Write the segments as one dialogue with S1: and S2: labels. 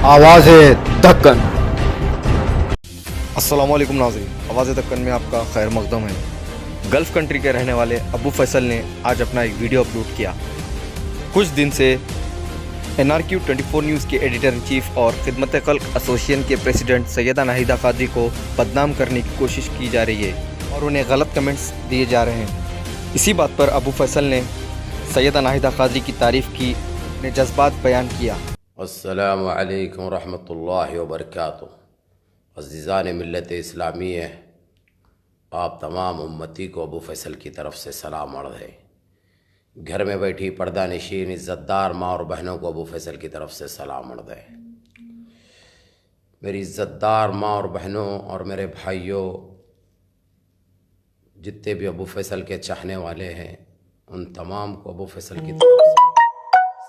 S1: आवाज़ दक्कन। अस्सलामुअलैकुम नाज़रीन, आवाज़ दक्कन में आपका खैर मक़दम है। गल्फ़ कंट्री के रहने वाले अबू फैसल ने आज अपना एक वीडियो अपलोड किया। कुछ दिन से NRQ 24 न्यूज़ के एडिटर इन चीफ और खिदमत खल्क एसोसिएशन के प्रेसिडेंट सैयदा नाहिदा कादरी को बदनाम करने की कोशिश की जा रही है और उन्हें गलत कमेंट्स दिए जा रहे हैं। इसी बात पर अबू फैसल ने सैयदा नाहिदा कादरी की तारीफ़ की, अपने जज्बात बयान किया।
S2: अस्सलामु अलैकुम रहमतुल्लाहि व बरकातुहू। अज़ीज़ान मिल्लत इस्लामी है, आप तमाम उम्मती को अबू फैसल की तरफ से सलाम अर्ज़ है। घर में बैठी पर्दा नशीन इज़्ज़तदार माँ और बहनों को अबू फैसल की तरफ से सलाम अर्ज़ है। मेरी इज़्ज़तदार माँ और बहनों और मेरे भाइयों, जितने भी अबू फैसल के चाहने वाले हैं, उन तमाम को अबू फैसल की तरफ से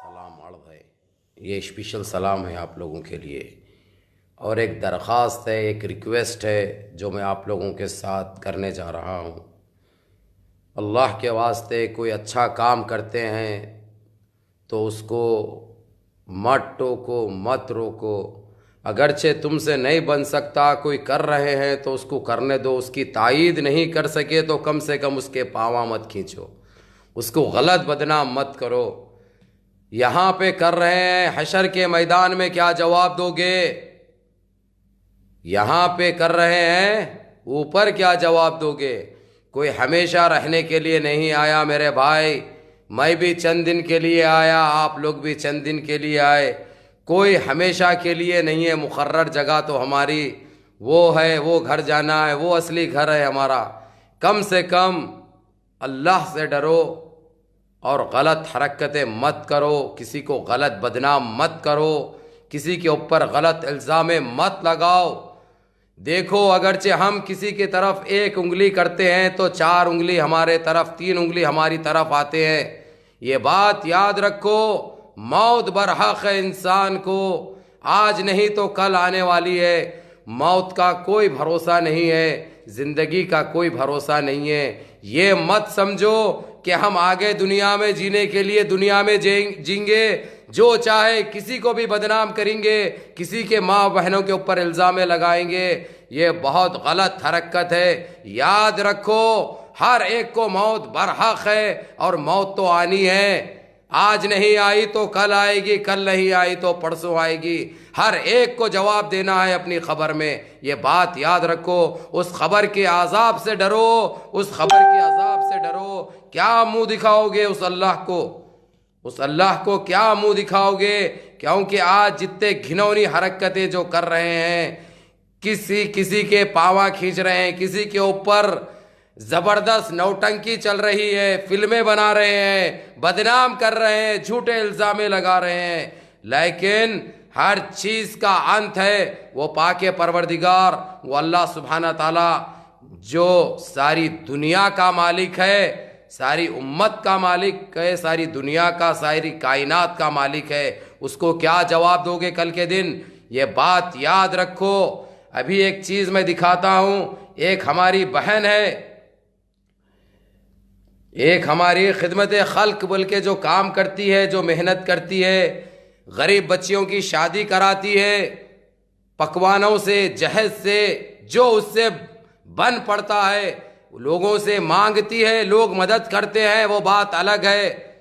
S2: सलाम अर्ज़ है। ये स्पेशल सलाम है आप लोगों के लिए, और एक दरख्वास्त है, एक रिक्वेस्ट है जो मैं आप लोगों के साथ करने जा रहा हूँ। अल्लाह के वास्ते कोई अच्छा काम करते हैं तो उसको मत टोको, मत रोको। अगरचे तुमसे नहीं बन सकता, कोई कर रहे हैं तो उसको करने दो। उसकी तायीद नहीं कर सके तो कम से कम उसके पाँव मत खींचो, उसको गलत बदनाम मत करो। यहाँ पे कर रहे हैं, हशर के मैदान में क्या जवाब दोगे? यहाँ पे कर रहे हैं, ऊपर क्या जवाब दोगे? कोई हमेशा रहने के लिए नहीं आया मेरे भाई, मैं भी चंद दिन के लिए आया, आप लोग भी चंद दिन के लिए आए। कोई हमेशा के लिए नहीं है। मुकर्रर जगह तो हमारी वो है, वो घर जाना है, वो असली घर है हमारा। कम से कम अल्लाह से डरो और गलत हरकतें मत करो, किसी को गलत बदनाम मत करो, किसी के ऊपर गलत इल्ज़ाम मत लगाओ। देखो, अगरचे हम किसी की तरफ एक उंगली करते हैं तो चार उंगली हमारे तरफ, तीन उंगली हमारी तरफ आते हैं। ये बात याद रखो, मौत बरहक है इंसान को, आज नहीं तो कल आने वाली है। मौत का कोई भरोसा नहीं है, ज़िंदगी का कोई भरोसा नहीं है। ये मत समझो कि हम आगे दुनिया में जीने के लिए दुनिया में जीएंगे, जो चाहे किसी को भी बदनाम करेंगे, किसी के माँ बहनों के ऊपर इल्ज़ाम लगाएंगे। ये बहुत गलत हरकत है। याद रखो, हर एक को मौत बरहक है और मौत तो आनी है। आज नहीं आई तो कल आएगी, कल नहीं आई तो परसों आएगी। हर एक को जवाब देना है अपनी खबर में, ये बात याद रखो। उस खबर के अजाब से डरो, उस खबर के अजाब से डरो। क्या मुंह दिखाओगे उस अल्लाह को? उस अल्लाह को क्या मुंह दिखाओगे? क्योंकि आज जितने घिनौनी हरकतें जो कर रहे हैं, किसी के पावा खींच रहे हैं, किसी के ऊपर जबरदस्त नौटंकी चल रही है, फिल्में बना रहे हैं, बदनाम कर रहे हैं, झूठे इल्जाम लगा रहे हैं, लेकिन हर चीज का अंत है वो पाके परवरदिगार, वो अल्लाह सुब्हाना ताला जो सारी दुनिया का मालिक है, सारी उम्मत का मालिक है, सारी दुनिया का, सारी कायनात का मालिक है। उसको क्या जवाब दोगे कल के दिन? ये बात याद रखो। अभी एक चीज मैं दिखाता हूं। एक हमारी बहन है, एक हमारी खिदमत खल्क बोल के जो काम करती है, जो मेहनत करती है, गरीब बच्चियों की शादी कराती है, पकवानों से, जहेज से जो उससे बन पड़ता है, लोगों से मांगती है, लोग मदद करते हैं, वो बात अलग है।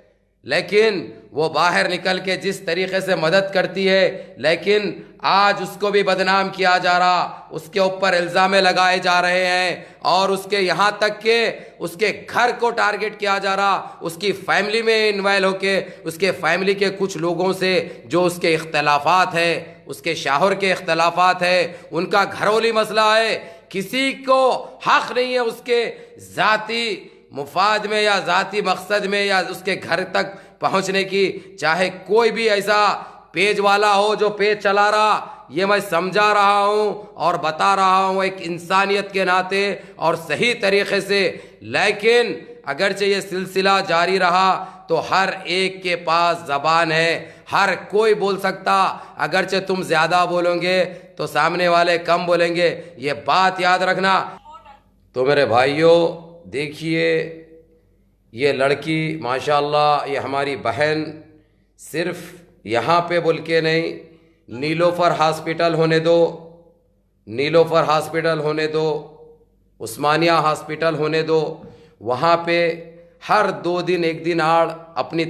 S2: लेकिन वो बाहर निकल के जिस तरीके से मदद करती है, लेकिन आज उसको भी बदनाम किया जा रहा, उसके ऊपर इल्ज़ाम लगाए जा रहे हैं, और उसके यहाँ तक के उसके घर को टारगेट किया जा रहा, उसकी फैमिली में इन्वॉल्व होके, उसके फैमिली के कुछ लोगों से जो उसके इख्तलाफात है, उसके शाहर के इख्तलाफात है, उनका घरेलू मसला है। किसी को हक नहीं है उसके ज़ाती मुफाद में या ज़ाती मकसद में या उसके घर तक पहुंचने की। चाहे कोई भी ऐसा पेज वाला हो जो पेज चला रहा, ये मैं समझा रहा हूं और बता रहा हूं एक इंसानियत के नाते और सही तरीके से। लेकिन अगरचे ये सिलसिला जारी रहा तो हर एक के पास ज़बान है, हर कोई बोल सकता। अगरचे तुम ज़्यादा बोलोगे तो सामने वाले कम बोलेंगे, ये बात याद रखना। तो मेरे भाइयों, देखिए, ये लड़की माशाअल्लाह, ये हमारी बहन सिर्फ यहाँ पे बोल के नहीं, نیلوفر ہاسپٹل ہونے دو، نیلوفر ہاسپٹل ہونے دو، عثمانیہ ہاسپٹل ہونے دو، وہاں پہ ہر 2 دن 1 دن آڑ اپنی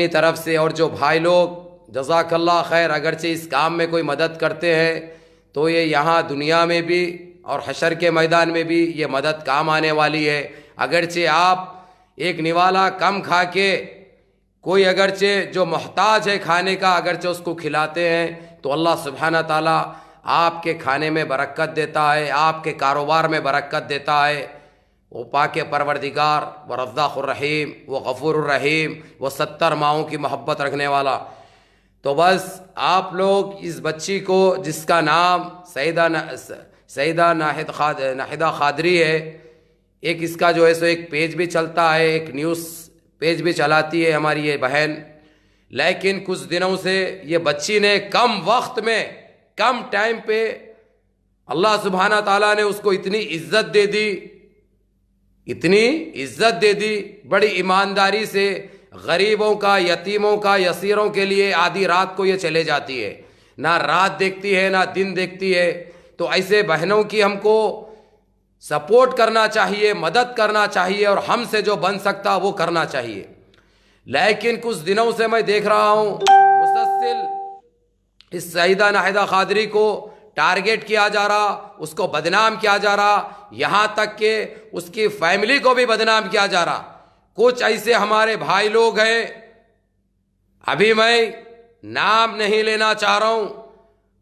S2: طرف سے اور جو بھائی لوگ جزاک اللہ خیر اگرچہ اس کام میں کوئی مدد کرتے ہیں تو یہ یہاں دنیا میں بھی اور حشر کے میدان میں بھی یہ مدد کام آنے والی ہے۔ اگرچہ آپ ایک نوالا کم کھا کے کوئی اگرچہ جو محتاج ہے کھانے کا اگرچہ اس کو کھلاتے ہیں تو اللہ سبحانہ تعالیٰ آپ کے کھانے میں برکت دیتا ہے، آپ کے کاروبار میں برکت دیتا ہے۔ وہ پاک پروردگار، وہ رزاق الرحیم، وہ غفور الرحیم، وہ 70 ماؤں کی محبت رکھنے والا۔ تو بس آپ لوگ اس بچی کو جس کا نام سیدہ ناہدہ قادری ہے، ایک اس کا جو ہے سو ایک پیج بھی چلتا ہے، ایک نیوز پیج بھی چلاتی ہے ہماری یہ بہن، لیکن کچھ دنوں سے یہ بچی نے کم وقت میں کم ٹائم پہ اللہ سبحانہ تعالیٰ نے اس کو اتنی عزت دے دی، بڑی ایمانداری سے غریبوں کا، یتیموں کا، یسیروں کے لیے آدھی رات کو یہ چلے جاتی ہے، نہ رات دیکھتی ہے نہ دن دیکھتی ہے۔ تو ایسے بہنوں کی ہم کو سپورٹ کرنا چاہیے، مدد کرنا چاہیے، اور ہم سے جو بن سکتا وہ کرنا چاہیے۔ لیکن کچھ دنوں سے میں دیکھ رہا ہوں مسلسل اس سیدہ ناہدہ قادری کو ٹارگٹ کیا جا رہا، اس کو بدنام کیا جا رہا، یہاں تک کہ اس کی فیملی کو بھی بدنام کیا جا رہا۔ کچھ ایسے ہمارے بھائی لوگ ہیں، ابھی میں نام نہیں لینا چاہ رہا ہوں،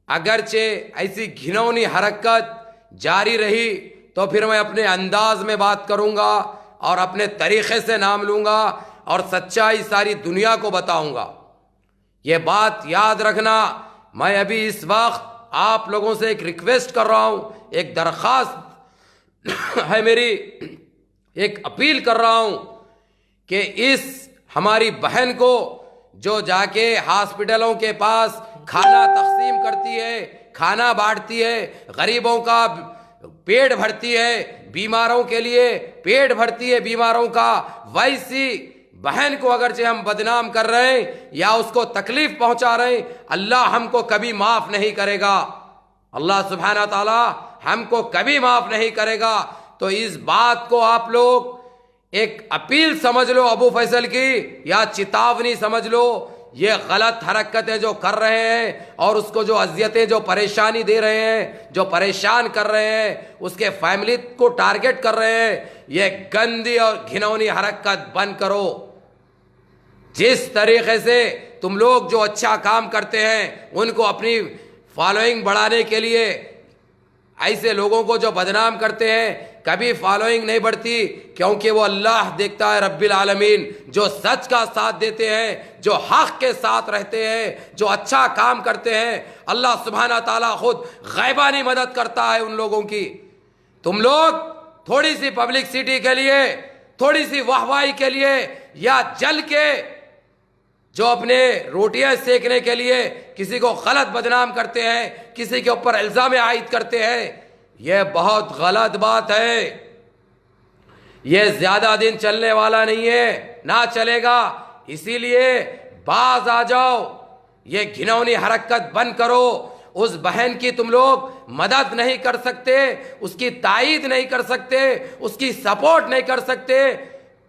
S2: اگرچہ ایسی گھنونی حرکت جاری رہی تو پھر میں اپنے انداز میں بات کروں گا اور اپنے طریقے سے نام لوں گا اور سچائی ساری دنیا کو بتاؤں گا۔ یہ بات یاد رکھنا، میں ابھی اس وقت آپ لوگوں سے ایک ریکویسٹ کر رہا ہوں، ایک درخواست ہے میری، ایک اپیل کر رہا ہوں کہ اس ہماری بہن کو جو جا کے ہاسپٹلوں کے پاس کھانا تقسیم کرتی ہے، کھانا بانٹتی ہے، غریبوں کا پیٹ بھرتی ہے، بیماروں کے لیے پیٹ بھرتی ہے بیماروں کا، ویسی بہن کو اگرچہ ہم بدنام کر رہے ہیں یا اس کو تکلیف پہنچا رہے ہیں، اللہ ہم کو کبھی معاف نہیں کرے گا، اللہ سبحانہ تعالی ہم کو کبھی معاف نہیں کرے گا۔ تو اس بات کو آپ لوگ ایک اپیل سمجھ لو ابو فیصل کی، یا چتاونی سمجھ لو، یہ غلط حرکتیں جو کر رہے ہیں اور اس کو جو اذیتیں جو پریشانی دے رہے ہیں، جو پریشان کر رہے ہیں، اس کے فیملی کو ٹارگٹ کر رہے ہیں، یہ گندی اور گھنونی حرکت بند کرو۔ جس طریقے سے تم لوگ جو اچھا کام کرتے ہیں ان کو اپنی فالوئنگ بڑھانے کے لیے ایسے لوگوں کو جو بدنام کرتے ہیں کبھی فالوئنگ نہیں بڑھتی، کیونکہ وہ اللہ دیکھتا ہے رب العالمین، جو سچ کا ساتھ دیتے ہیں، جو حق کے ساتھ رہتے ہیں، جو اچھا کام کرتے ہیں، اللہ سبحانہ تعالیٰ خود غیبانی مدد کرتا ہے ان لوگوں کی۔ تم لوگ تھوڑی سی پبلکسٹی کے لیے، تھوڑی سی واہوائی کے لیے، یا جل کے جو اپنے روٹیاں سیکنے کے لیے کسی کو غلط بدنام کرتے ہیں، کسی کے اوپر الزام عائد کرتے ہیں، یہ بہت غلط بات ہے۔ یہ زیادہ دن چلنے والا نہیں ہے، نہ چلے گا، اسی لیے باز آ جاؤ، یہ گھنونی حرکت بند کرو۔ اس بہن کی تم لوگ مدد نہیں کر سکتے، اس کی تائید نہیں کر سکتے، اس کی سپورٹ نہیں کر سکتے،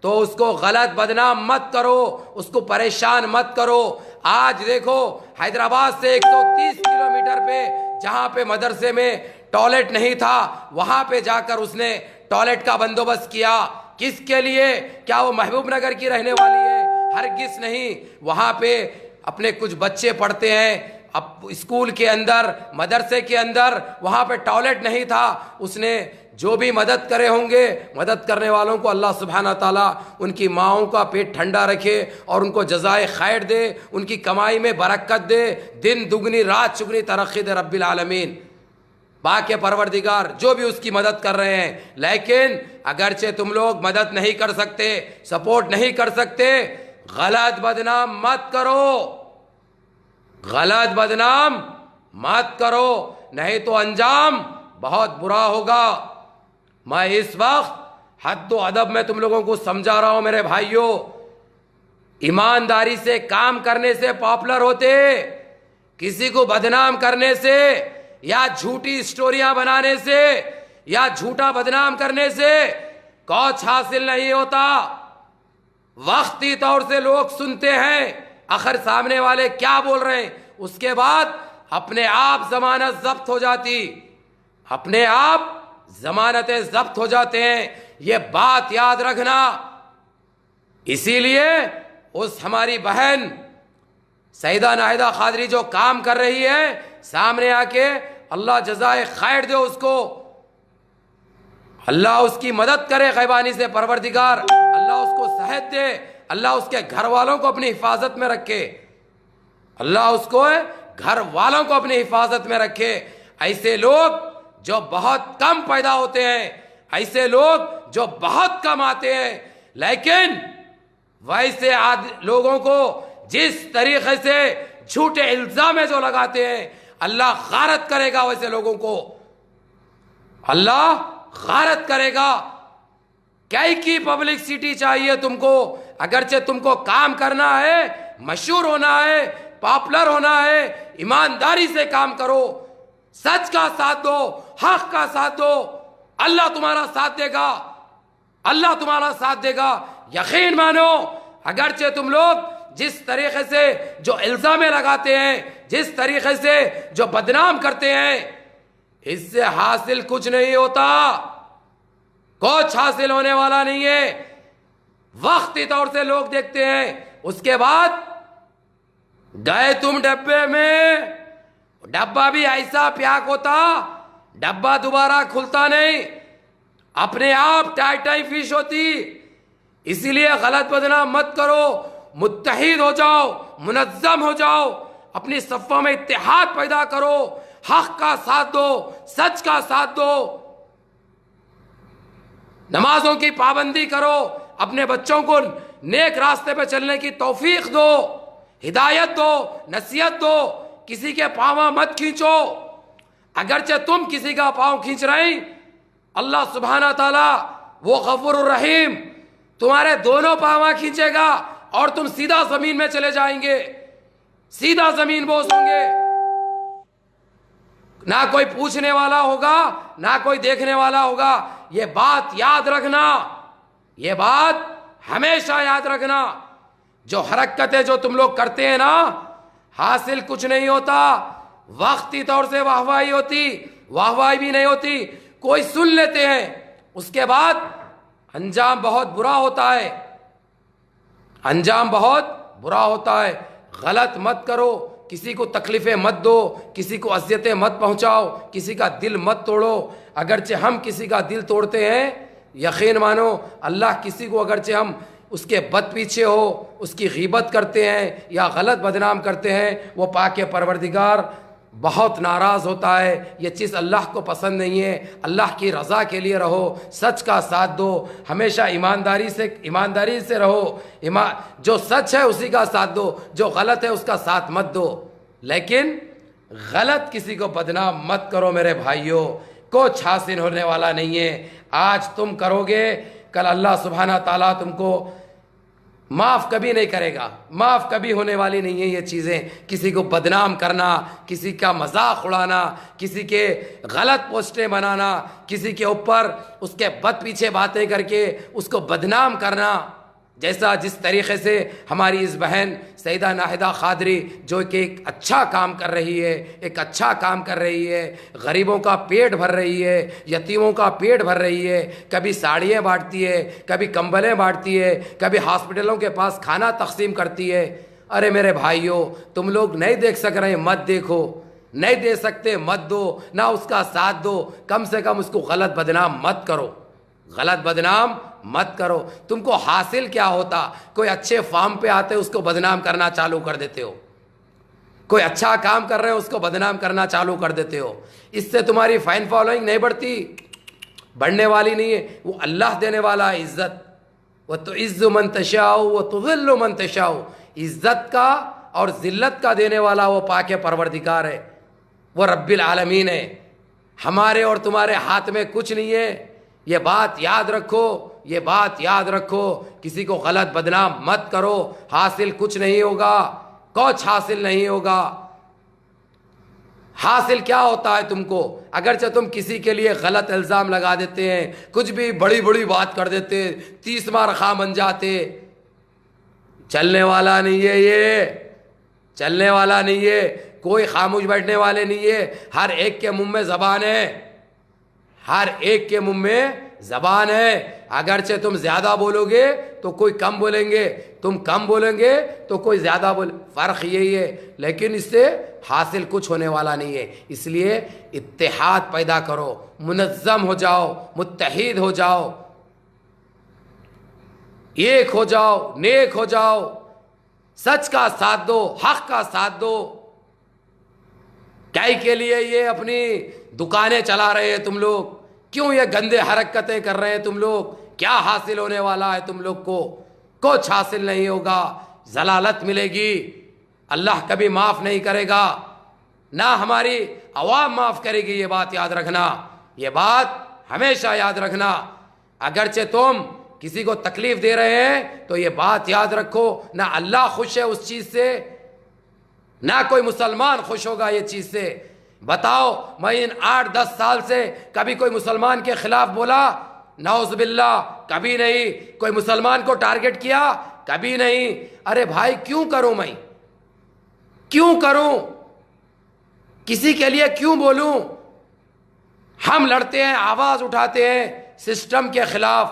S2: تو اس کو غلط بدنام مت کرو، اس کو پریشان مت کرو۔ آج دیکھو حیدرآباد سے 130 کلومیٹر پہ جہاں پہ مدرسے میں ٹوائلٹ نہیں تھا، وہاں پہ جا کر اس نے ٹوائلٹ کا بندوبست کیا۔ کس کے لیے؟ کیا وہ محبوب نگر کی رہنے والی ہے؟ ہرگز نہیں۔ وہاں پہ اپنے کچھ بچے پڑھتے ہیں، اب اسکول کے اندر، مدرسے کے اندر، وہاں پہ ٹوائلٹ نہیں تھا، اس نے جو بھی مدد کرے ہوں گے، مدد کرنے والوں کو اللہ سبحانہ تعالیٰ ان کی ماؤں کا پیٹ ٹھنڈا رکھے اور ان کو جزائے خیر دے، ان کی کمائی میں برکت دے، دن دگنی رات چگنی ترقی دے رب العالمین۔ باقی پروردگار جو بھی اس کی مدد کر رہے ہیں، لیکن اگرچہ تم لوگ مدد نہیں کر سکتے، سپورٹ نہیں کر سکتے، غلط بدنام مت کرو، غلط بدنام مت کرو، نہیں تو انجام بہت برا ہوگا۔ میں اس وقت حد و ادب میں تم لوگوں کو سمجھا رہا ہوں میرے بھائیوں، ایمانداری سے کام کرنے سے پاپولر ہوتے، किसी को बदनाम करने से या झूठी स्टोरियां बनाने से या झूठा बदनाम करने से कुछ हासिल नहीं होता। वक्ती तौर से लोग सुनते हैं आखिर सामने वाले क्या बोल रहे हैं, उसके बाद अपने आप जमानत जब्त हो जाती, अपने आप जमानतें जब्त हो जाते हैं। ये बात याद रखना। इसीलिए उस हमारी बहन सईदा नाहिदा खादरी जो काम कर रही है, सामने आके अल्लाह जज़ाए खैर दे उसको, अल्लाह उसकी मदद करे गैबानी से परवरदिगार, अल्लाह उसको सेहत दे, अल्लाह उसके घर वालों को अपनी हिफाजत में रखे, अल्लाह उसको घर वालों को अपनी हिफाजत में रखे। ऐसे लोग जो बहुत कम पैदा होते हैं, ऐसे लोग जो बहुत कम आते हैं, लेकिन वैसे लोगों को जिस तरीके से झूठे इल्जाम जो लगाते हैं, अल्लाह गारत करेगा। वैसे लोगों को अल्लाह गारत करेगा। क्या की पब्लिसिटी चाहिए तुमको? अगरचे तुमको काम करना है, मशहूर होना है, पॉपुलर होना है, ईमानदारी से काम करो, सच का साथ दो, हक का साथ दो, अल्लाह तुम्हारा साथ देगा, अल्लाह तुम्हारा साथ देगा। यकीन मानो, अगरचे तुम लोग जिस तरीके से जो इल्जामें लगाते हैं, जिस तरीके से जो बदनाम करते हैं, इससे हासिल कुछ नहीं होता, कुछ हासिल होने वाला नहीं है। वक्ती तौर से लोग देखते हैं, उसके बाद गए तुम डब्बे में, डब्बा भी ऐसा पैक होता, डब्बा दोबारा खुलता नहीं, अपने आप टाइट फिश होती। इसीलिए गलत बदनाम मत करो, मुत्तहिद हो जाओ, मुनज्जम हो जाओ, अपनी सफ़ों में इत्तेहाद पैदा करो, हक का साथ दो, सच का साथ दो, नमाजों की पाबंदी करो, अपने बच्चों को नेक रास्ते पे चलने की तौफीक दो, हिदायत दो, नसीहत दो, किसी के पाँव मत खींचो। अगरचे तुम किसी का पाँव खींच रहे, अल्लाह सुब्हाना ताला वो गफूर रहीम तुम्हारे दोनों पाँव खींचेगा और तुम सीधा जमीन में चले जाएंगे, सीधा जमीन बोस होंगे। ना कोई पूछने वाला होगा, ना कोई देखने वाला होगा। ये बात याद रखना, ये बात हमेशा याद रखना। जो हरकतें जो तुम लोग करते हैं ना, हासिल कुछ नहीं होता। वक्ती तौर से वाहवाही होती, वाहवाही भी नहीं होती, कोई सुन लेते हैं, उसके बाद अंजाम बहुत बुरा होता है, अंजाम बहुत बुरा होता है। गलत मत करो, किसी को तकलीफें मत दो, किसी को अज़ियतें मत पहुंचाओ, किसी का दिल मत तोड़ो। अगरचे हम किसी का दिल तोड़ते हैं, यकीन मानो अल्लाह किसी को अगरचे हम उसके बद पीछे हो, उसकी गीबत करते हैं या गलत बदनाम करते हैं, वो पाके परवरदिगार बहुत नाराज़ होता है। ये चीज़ अल्लाह को पसंद नहीं है। अल्लाह की रज़ा के लिए रहो, सच का साथ दो, हमेशा ईमानदारी से रहो। जो सच है उसी का साथ दो, जो गलत है उसका साथ मत दो। लेकिन गलत किसी को बदनाम मत करो मेरे भाइयों, कुछ हासिल होने वाला नहीं है। आज तुम करोगे, कल अल्लाह सुब्हाना ताला तुमको माफ़ कभी नहीं करेगा, माफ़ कभी होने वाली नहीं है ये चीज़ें। किसी को बदनाम करना, किसी का मजाक उड़ाना, किसी के गलत पोस्टें बनाना, किसी के ऊपर उसके बद पीछे बातें करके उसको बदनाम करना, जैसा जिस तरीक़े से हमारी इस बहन सईदा नाहिदा खादरी जो कि एक अच्छा काम कर रही है, एक अच्छा काम कर रही है, गरीबों का पेट भर रही है, यतीमों का पेट भर रही है, कभी साड़ियाँ बांटती है, कभी कंबलें बांटती है, कभी हॉस्पिटलों के पास खाना तकसीम करती है। अरे मेरे भाइयों, तुम लोग नहीं देख सक रहे, मत देखो, नहीं दे सकते मत दो, ना उसका साथ दो, कम से कम उसको गलत बदनाम मत करो, गलत बदनाम मत करो। तुमको हासिल क्या होता? कोई अच्छे फार्म पे आते उसको बदनाम करना चालू कर देते हो, कोई अच्छा काम कर रहे हो उसको बदनाम करना चालू कर देते हो। इससे तुम्हारी फैन फॉलोइंग नहीं बढ़ती, बढ़ने वाली नहीं है। वो अल्लाह देने वाला है इज्जत, वो तो इज़्ज़ु मन तशाओ वो तुज़िल्लु मन तशाओ, इज्जत का और जिल्लत का देने वाला वो पाके परवरदिगार है, वो रब्बिल आलमीन है। हमारे और तुम्हारे हाथ में कुछ नहीं है। ये बात याद रखो, ये बात याद रखो। किसी को गलत बदनाम मत करो, हासिल कुछ नहीं होगा, कुछ हासिल नहीं होगा। حاصل کیا ہوتا ہے تم کو؟ اگرچہ تم کسی کے لیے غلط الزام لگا دیتے ہیں، کچھ بھی بڑی بڑی بات کر دیتے، 30 مار خواہ بن جاتے، چلنے والا نہیں ہے، یہ چلنے والا نہیں ہے، کوئی خاموش بیٹھنے والے نہیں ہے، ہر ایک کے منہ میں زبان ہے، ہر ایک کے منہ میں زبان ہے۔ اگرچہ تم زیادہ بولو گے تو کوئی کم بولیں گے، تم کم بولیں گے تو کوئی زیادہ فرق یہی ہے، لیکن اس سے حاصل کچھ ہونے والا نہیں ہے۔ اس لیے اتحاد پیدا کرو، منظم ہو جاؤ، متحد ہو جاؤ، ایک ہو جاؤ، نیک ہو جاؤ، سچ کا ساتھ دو، حق کا ساتھ دو۔ کئی کے لیے یہ اپنی دکانیں چلا رہے ہیں تم لوگ؟ کیوں یہ گندے حرکتیں کر رہے ہیں تم لوگ؟ کیا حاصل ہونے والا ہے تم لوگ کو؟ کچھ حاصل نہیں ہوگا، ضلالت ملے گی، اللہ کبھی معاف نہیں کرے گا، نہ ہماری عوام معاف کرے گی۔ یہ بات یاد رکھنا، یہ بات ہمیشہ یاد رکھنا۔ اگرچہ تم کسی کو تکلیف دے رہے ہیں تو یہ بات یاد رکھو، نہ اللہ خوش ہے اس چیز سے، نہ کوئی مسلمان خوش ہوگا یہ چیز سے۔ بتاؤ، میں ان 8-10 سال سے کبھی کوئی مسلمان کے خلاف بولا؟ نعوذ باللہ، کبھی نہیں۔ کوئی مسلمان کو ٹارگٹ کیا؟ کبھی نہیں۔ ارے بھائی کیوں کروں؟ میں کیوں کروں؟ کسی کے لیے کیوں بولوں؟ ہم لڑتے ہیں، آواز اٹھاتے ہیں سسٹم کے خلاف،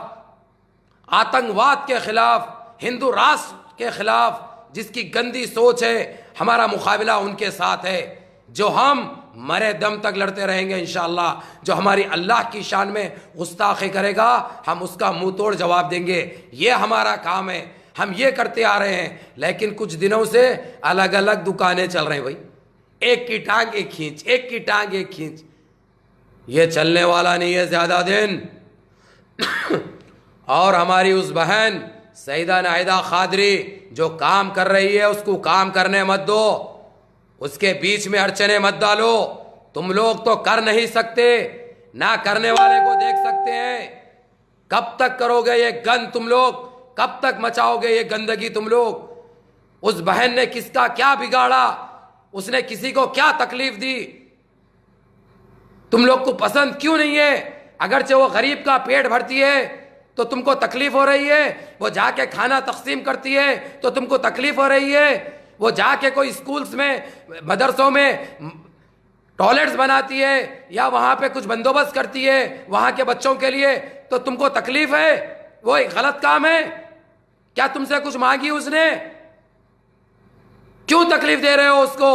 S2: آتنکواد کے خلاف، ہندو راشٹر کے خلاف، جس کی گندی سوچ ہے۔ ہمارا مقابلہ ان کے ساتھ ہے، جو ہم مرے دم تک لڑتے رہیں گے انشاءاللہ۔ جو ہماری اللہ کی شان میں گستاخی کرے گا، ہم اس کا منہ توڑ جواب دیں گے۔ یہ ہمارا کام ہے، ہم یہ کرتے آ رہے ہیں۔ لیکن کچھ دنوں سے الگ الگ دکانیں چل رہے ہیں بھائی، ایک کی ٹانگ ایک کھینچ، ایک کی ٹانگ ایک کھینچ۔ یہ چلنے والا نہیں ہے زیادہ دن۔ اور ہماری اس بہن سیدہ ناہیدہ قادری جو کام کر رہی ہے، اس کو کام کرنے مت دو، اس کے بیچ میں اڑچنے مت ڈالو۔ تم لوگ تو کر نہیں سکتے، نہ کرنے والے کو دیکھ سکتے ہیں۔ کب تک کرو گے یہ گند تم لوگ؟ کب تک مچاؤ گے یہ گندگی تم لوگ؟ اس بہن نے کس کا کیا بگاڑا؟ اس نے کسی کو کیا تکلیف دی؟ تم لوگ کو پسند کیوں نہیں ہے؟ اگرچہ وہ غریب کا پیٹ بھرتی ہے تو تم کو تکلیف ہو رہی ہے، وہ جا کے کھانا تقسیم کرتی ہے تو تم کو تکلیف ہو رہی ہے، وہ جا کے کوئی اسکولز میں، مدرسوں میں ٹوائلٹس بناتی ہے یا وہاں پہ کچھ بندوبست کرتی ہے وہاں کے بچوں کے لیے، تو تم کو تکلیف ہے؟ وہ ایک غلط کام ہے؟ کیا تم سے کچھ مانگی اس نے؟ کیوں تکلیف دے رہے ہو اس کو؟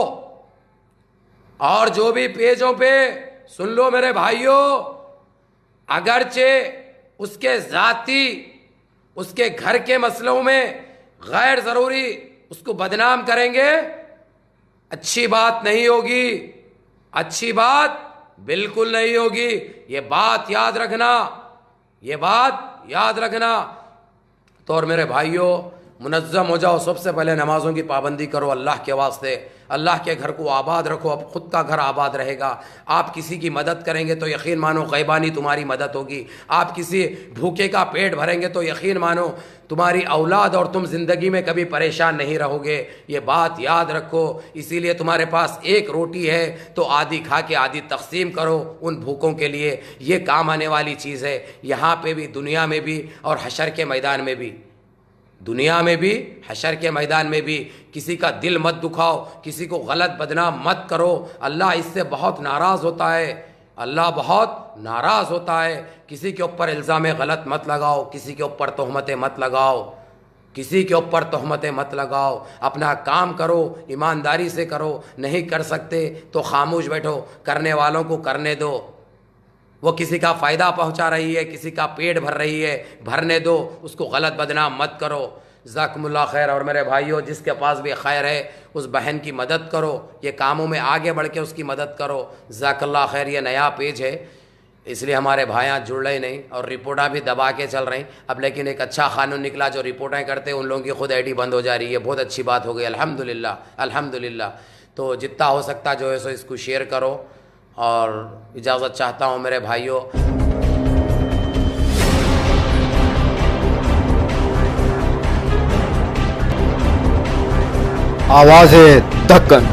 S2: اور جو بھی پیجوں پہ، سن لو میرے بھائیوں، اگرچہ اس کے ذاتی، اس کے گھر کے مسئلوں میں غیر ضروری اس کو بدنام کریں گے، اچھی بات نہیں ہوگی، اچھی بات بالکل نہیں ہوگی۔ یہ بات یاد رکھنا، یہ بات یاد رکھنا۔ تو اور میرے بھائیوں، منظم ہو جاؤ، سب سے پہلے نمازوں کی پابندی کرو اللہ کے واسطے، اللہ کے گھر کو آباد رکھو، اب خود کا گھر آباد رہے گا۔ آپ کسی کی مدد کریں گے تو یقین مانو غیبانی تمہاری مدد ہوگی، آپ کسی بھوکے کا پیٹ بھریں گے تو یقین مانو تمہاری اولاد اور تم زندگی میں کبھی پریشان نہیں رہو گے۔ یہ بات یاد رکھو۔ اسی لیے تمہارے پاس ایک روٹی ہے تو آدھی کھا کے آدھی تقسیم کرو ان بھوکوں کے لیے، یہ کام آنے والی چیز ہے، یہاں پہ بھی، دنیا میں بھی، اور حشر کے میدان میں بھی۔ دنیا میں بھی، حشر کے میدان میں بھی کسی کا دل مت دکھاؤ، کسی کو غلط بدنام مت کرو، اللہ اس سے بہت ناراض ہوتا ہے، اللہ بہت ناراض ہوتا ہے۔ کسی کے اوپر الزام غلط مت لگاؤ، کسی کے اوپر تہمتیں مت لگاؤ، کسی کے اوپر تہمتیں مت لگاؤ، اپنا کام کرو، ایمانداری سے کرو، نہیں کر سکتے تو خاموش بیٹھو، کرنے والوں کو کرنے دو۔ وہ کسی کا فائدہ پہنچا رہی ہے، کسی کا پیٹ بھر رہی ہے، بھرنے دو، اس کو غلط بدنام مت کرو۔ جزاکم اللہ خیر۔ اور میرے بھائیوں، جس کے پاس بھی خیر ہے اس بہن کی مدد کرو، یہ کاموں میں آگے بڑھ کے اس کی مدد کرو۔ جزاک اللہ خیر۔ یہ نیا پیج ہے اس لیے ہمارے بھائیاں جڑ رہے نہیں، اور رپورٹیں بھی دبا کے چل رہی ہیں اب، لیکن ایک اچھا قانون نکلا، جو رپورٹیں کرتے ہیں ان لوگوں کی خود آئی ڈی بند ہو جا رہی ہے، بہت اچھی بات ہو گئی، الحمدللہ الحمدللہ۔ تو جتنا ہو سکتا جو ہے سو اس کو شیئر کرو، اور اجازت چاہتا ہوں میرے بھائیوں۔
S1: آواز دکن۔